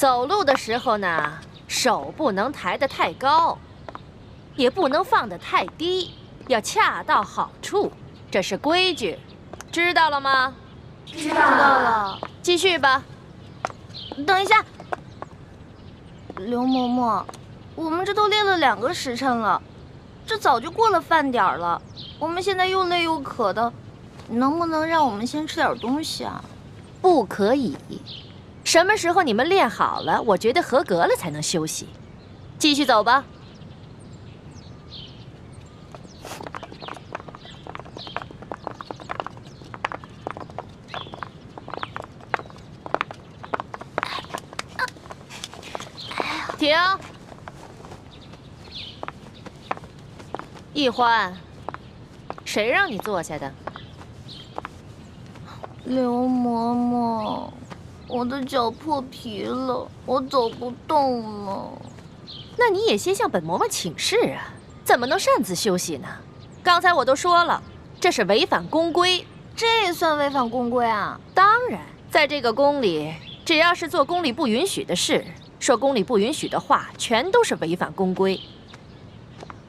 走路的时候呢，手不能抬得太高，也不能放得太低，要恰到好处，这是规矩，知道了吗？知道了。继续吧。等一下，刘嬷嬷，我们这都练了2个时辰了，这早就过了饭点了。我们现在又累又渴的，能不能让我们先吃点东西啊？不可以。什么时候你们练好了，我觉得合格了才能休息。继续走吧。停！易欢，谁让你坐下的？刘嬷嬷，我的脚破皮了，我走不动了。那你也先向本嬷嬷请示啊，怎么能擅自休息呢？刚才我都说了，这是违反宫规。这也算违反宫规啊？当然，在这个宫里，只要是做宫里不允许的事，说宫里不允许的话，全都是违反宫规。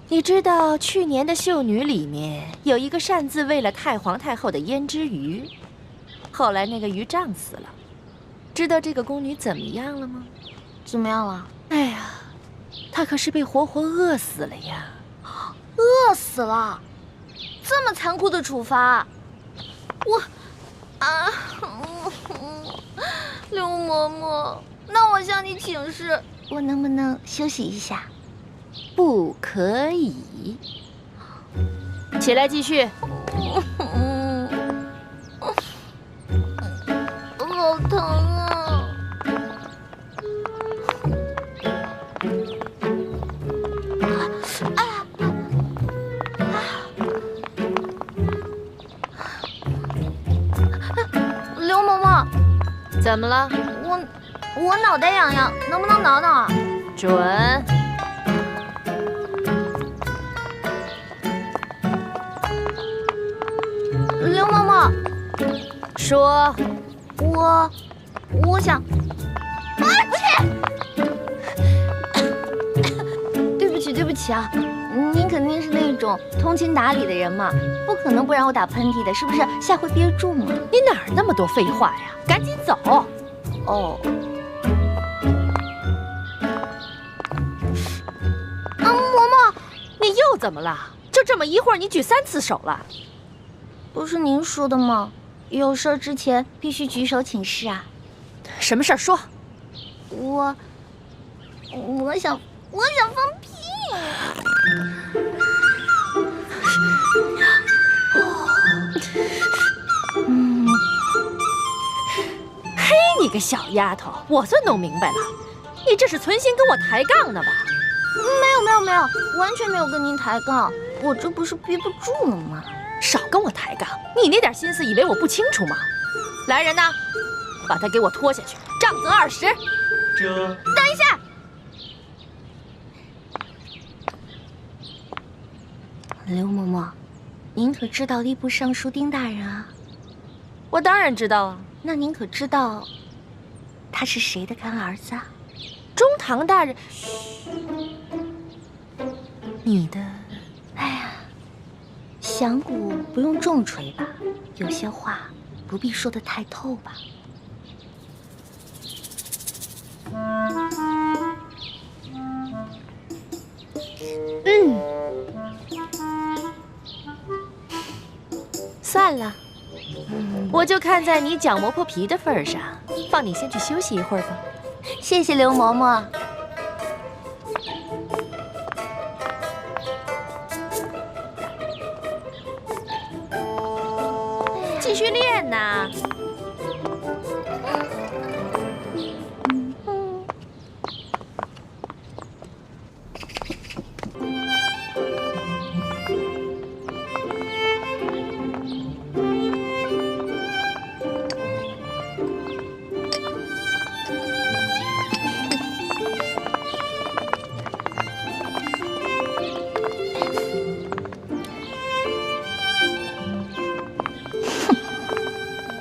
你知道去年的秀女里面有一个擅自喂了太皇太后的胭脂鱼，后来那个鱼胀死了。知道这个宫女怎么样了吗？怎么样了？哎呀，她可是被活活饿死了呀！饿死了？这么残酷的处罚，刘嬷嬷，那我向你请示，我能不能休息一下？不可以。起来继续。好疼啊！刘嬷嬷，怎么了？我脑袋痒痒，能不能挠挠啊？准。刘嬷嬷，说。我想，对不起啊，您肯定是那种通情达理的人嘛，不可能不让我打喷嚏的，是不是？下回憋住嘛。你哪儿那么多废话呀？赶紧走。哦。嬷嬷，你又怎么了？就这么一会儿，你举3次手了？不是您说的吗？有事儿之前必须举手请示啊。什么事儿说？我想放屁。嘿，你个小丫头，我算弄明白了，你这是存心跟我抬杠呢吧？没有，完全没有跟您抬杠，我这不是憋不住了吗？少跟我抬杠，你那点心思以为我不清楚吗？来人呐，把他给我拖下去，杖责20。等一下，刘嬷嬷，您可知道吏部尚书丁大人啊？我当然知道啊。那您可知道他是谁的干儿子啊？中堂大人。你的，哎呀，响鼓不用重锤吧？有些话不必说得太透吧？算了，我就看在你脚磨破皮的份上，放你先去休息一会儿吧。谢谢刘嬷嬷。继续练呐。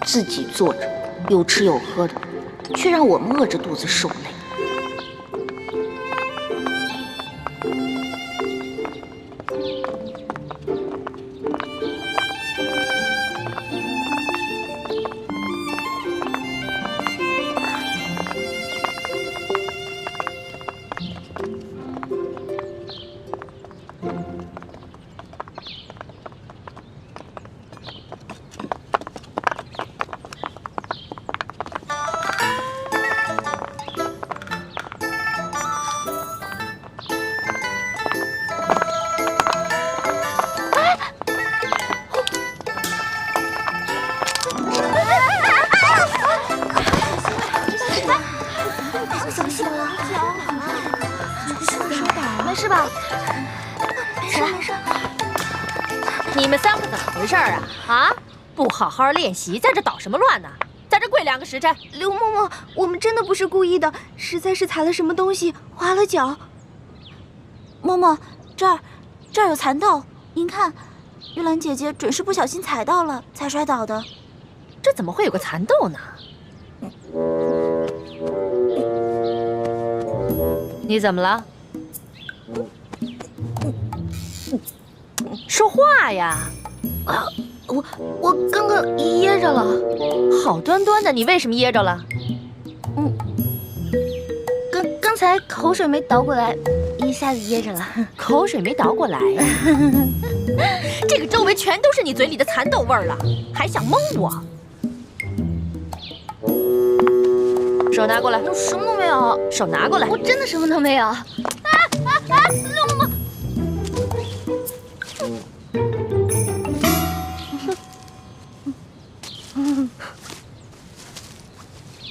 自己坐着，有吃有喝的，却让我们饿着肚子受累。没事吧？你们三个怎么回事啊？啊，不好好练习，在这捣什么乱呢？在这跪2个时辰。刘嬷嬷，我们真的不是故意的，实在是踩了什么东西，滑了脚。嬷嬷，这儿有蚕豆，您看，玉兰姐姐准是不小心踩到了，才摔倒的。这怎么会有个蚕豆呢？你怎么了？说话呀！啊，我刚刚噎着了。好端端的，你为什么噎着了？刚才口水没倒过来，一下子噎着了。口水没倒过来呀？这个周围全都是你嘴里的蚕豆味儿了，还想蒙我？手拿过来。我什么都没有。手拿过来。我真的什么都没有。刘嬷嬷。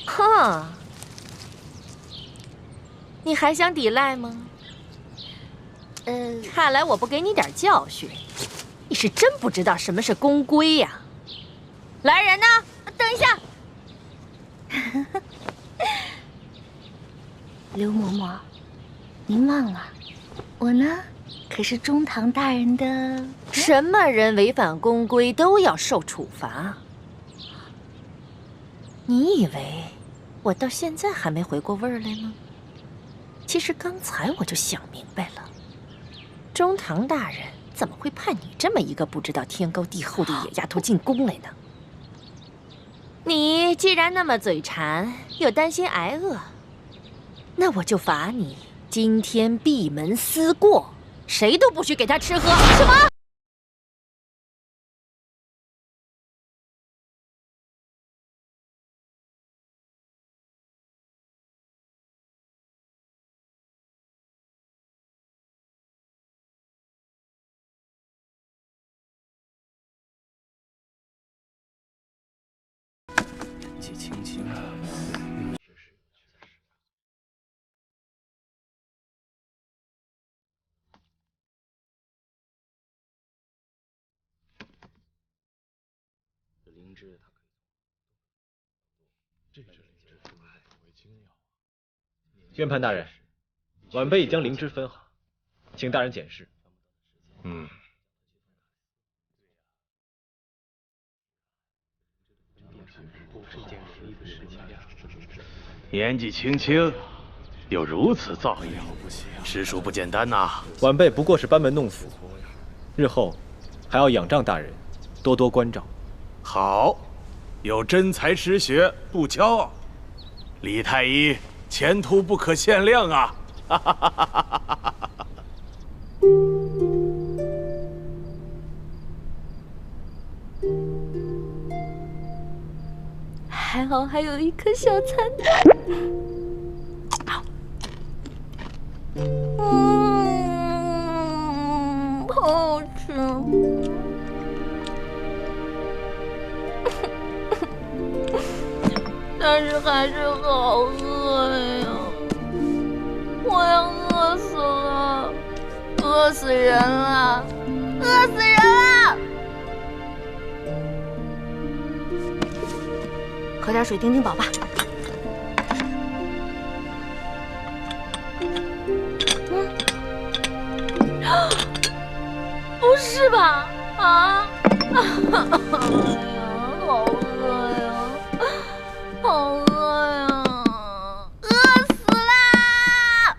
哼，你还想抵赖吗？看来我不给你点教训，你是真不知道什么是公规呀。来人呐，等一下。刘嬷嬷，您忘了，我呢可是中堂大人的。什么人违反公规都要受处罚？你以为我到现在还没回过味儿来吗？其实刚才我就想明白了，中堂大人怎么会派你这么一个不知道天高地厚的野丫头进宫来呢？你既然那么嘴馋，又担心挨饿，那我就罚你今天闭门思过，谁都不许给他吃喝。什么？宣判大人，晚辈已将灵芝分好，请大人检视。年纪轻轻，有如此造诣，实属不简单呐。晚辈不过是班门弄斧，日后还要仰仗大人多多关照。好，有真才实学，不骄傲。李太医前途不可限量啊！还好还有一颗小蚕豆。好吃。但是还是好饿呀，我要饿死了，饿死人了，饿死人了！喝点水顶顶饱吧。不是吧？啊！哎呀，好饿呀！好饿呀！饿死啦！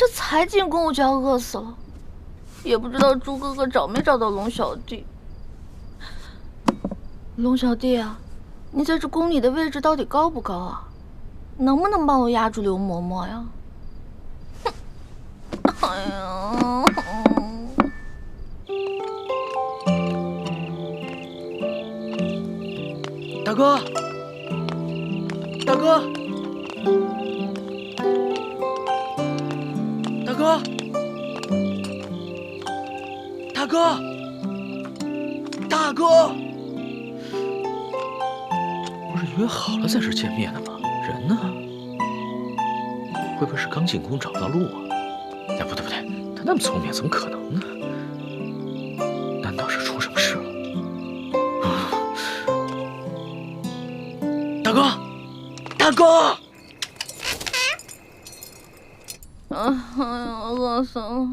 这才进宫我就要饿死了，也不知道猪哥哥找没找到龙小弟。龙小弟啊，你在这宫里的位置到底高不高啊？能不能帮我压住刘嬷嬷呀？哼！哎呀！大哥，大哥，大哥，大哥，大哥，不是约好了在这见面的吗？人呢？会不会是刚进宫找不到路啊？哎，不对不对，他那么聪明，怎么可能呢？难道是出什么事了？大哥，大哥！哎呀，饿死了！